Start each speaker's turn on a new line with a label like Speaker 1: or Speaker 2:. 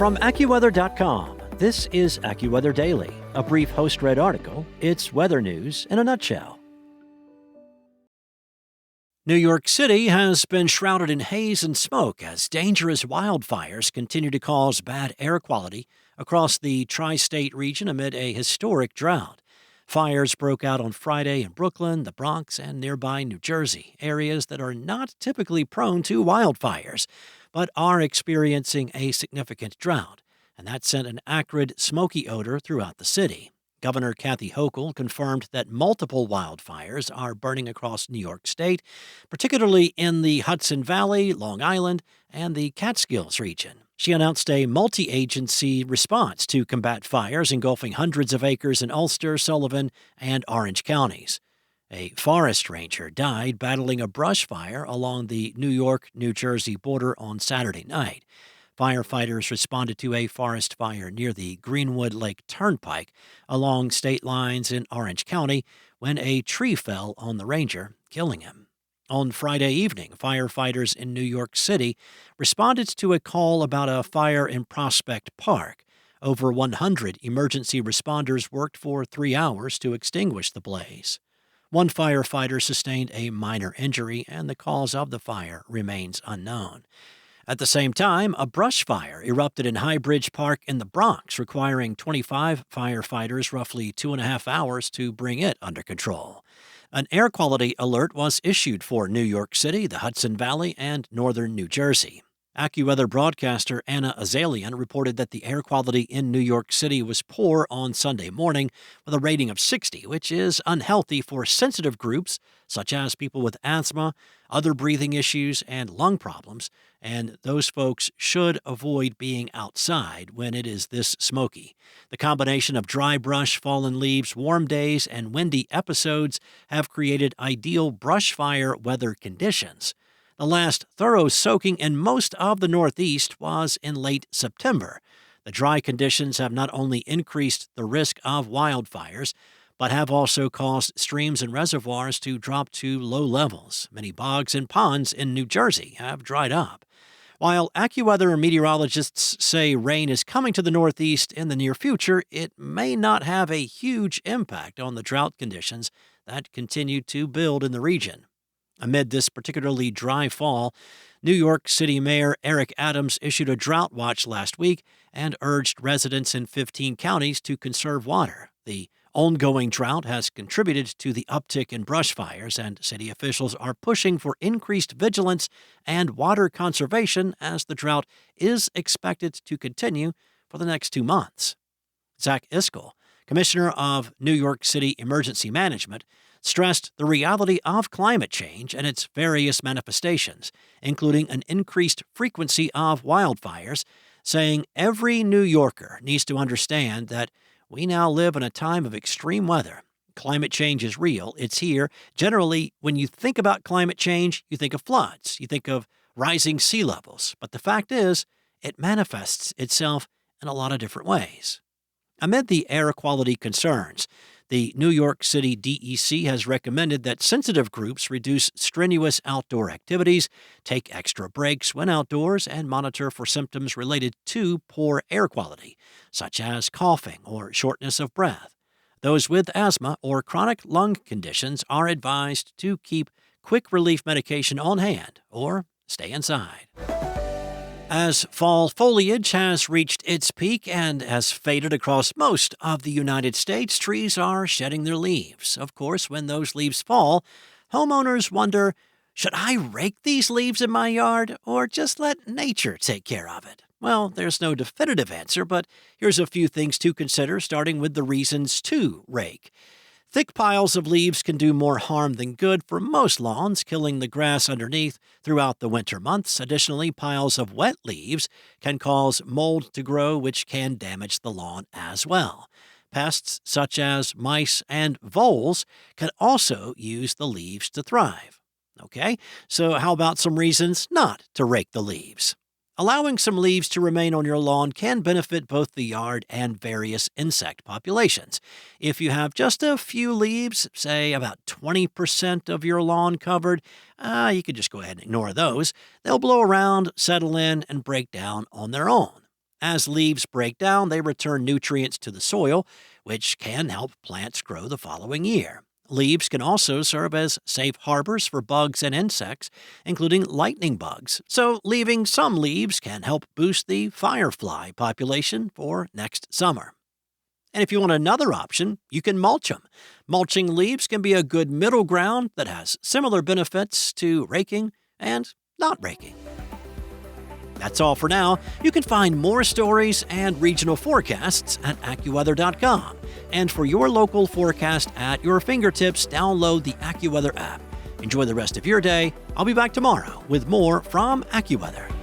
Speaker 1: From AccuWeather.com, this is AccuWeather Daily, a brief host-read article. It's weather news in a nutshell. New York City has been shrouded in haze and smoke as dangerous wildfires continue to cause bad air quality across the tri-state region amid a historic drought. Fires broke out on Friday in Brooklyn, the Bronx, and nearby New Jersey, areas that are not typically prone to wildfires, but are experiencing a significant drought, and that sent an acrid, smoky odor throughout the city. Governor Kathy Hochul confirmed that multiple wildfires are burning across New York State, particularly in the Hudson Valley, Long Island, and the Catskills region. She announced a multi-agency response to combat fires engulfing hundreds of acres in Ulster, Sullivan, and Orange counties. A forest ranger died battling a brush fire along the New York-New Jersey border on Saturday night. Firefighters responded to a forest fire near the Greenwood Lake Turnpike along state lines in Orange County when a tree fell on the ranger, killing him. On Friday evening, firefighters in New York City responded to a call about a fire in Prospect Park. Over 100 emergency responders worked for 3 hours to extinguish the blaze. One firefighter sustained a minor injury, and the cause of the fire remains unknown. At the same time, a brush fire erupted in High Bridge Park in the Bronx, requiring 25 firefighters roughly 2.5 hours to bring it under control. An air quality alert was issued for New York City, the Hudson Valley, and northern New Jersey. AccuWeather broadcaster Anna Azalian reported that the air quality in New York City was poor on Sunday morning with a rating of 60, which is unhealthy for sensitive groups such as people with asthma, other breathing issues, and lung problems, and those folks should avoid being outside when it is this smoky. The combination of dry brush, fallen leaves, warm days, and windy episodes have created ideal brush fire weather conditions. The last thorough soaking in most of the Northeast was in late September. The dry conditions have not only increased the risk of wildfires, but have also caused streams and reservoirs to drop to low levels. Many bogs and ponds in New Jersey have dried up. While AccuWeather meteorologists say rain is coming to the Northeast in the near future, it may not have a huge impact on the drought conditions that continue to build in the region. Amid this particularly dry fall, New York City Mayor Eric Adams issued a drought watch last week and urged residents in 15 counties to conserve water. The ongoing drought has contributed to the uptick in brush fires, and city officials are pushing for increased vigilance and water conservation as the drought is expected to continue for the next 2 months. Zach Iskell, Commissioner of New York City Emergency Management, stressed the reality of climate change and its various manifestations, including an increased frequency of wildfires, saying every New Yorker needs to understand that we now live in a time of extreme weather. Climate change is real. It's here. Generally, when you think about climate change, you think of floods. You think of rising sea levels. But the fact is, it manifests itself in a lot of different ways. Amid the air quality concerns, the New York City DEC has recommended that sensitive groups reduce strenuous outdoor activities, take extra breaks when outdoors, and monitor for symptoms related to poor air quality, such as coughing or shortness of breath. Those with asthma or chronic lung conditions are advised to keep quick relief medication on hand or stay inside. As fall foliage has reached its peak and has faded across most of the United States, trees are shedding their leaves. Of course, when those leaves fall, homeowners wonder, should I rake these leaves in my yard or just let nature take care of it? Well, there's no definitive answer, but here's a few things to consider, starting with the reasons to rake. Thick piles of leaves can do more harm than good for most lawns, killing the grass underneath throughout the winter months. Additionally, piles of wet leaves can cause mold to grow, which can damage the lawn as well. Pests such as mice and voles can also use the leaves to thrive. Okay, so how about some reasons not to rake the leaves? Allowing some leaves to remain on your lawn can benefit both the yard and various insect populations. If you have just a few leaves, say about 20% of your lawn covered, you could just go ahead and ignore those. They'll blow around, settle in, and break down on their own. As leaves break down, they return nutrients to the soil, which can help plants grow the following year. Leaves can also serve as safe harbors for bugs and insects, including lightning bugs, so leaving some leaves can help boost the firefly population for next summer. And if you want another option, you can mulch them. Mulching leaves can be a good middle ground that has similar benefits to raking and not raking. That's all for now. You can find more stories and regional forecasts at AccuWeather.com. And for your local forecast at your fingertips, download the AccuWeather app. Enjoy the rest of your day. I'll be back tomorrow with more from AccuWeather.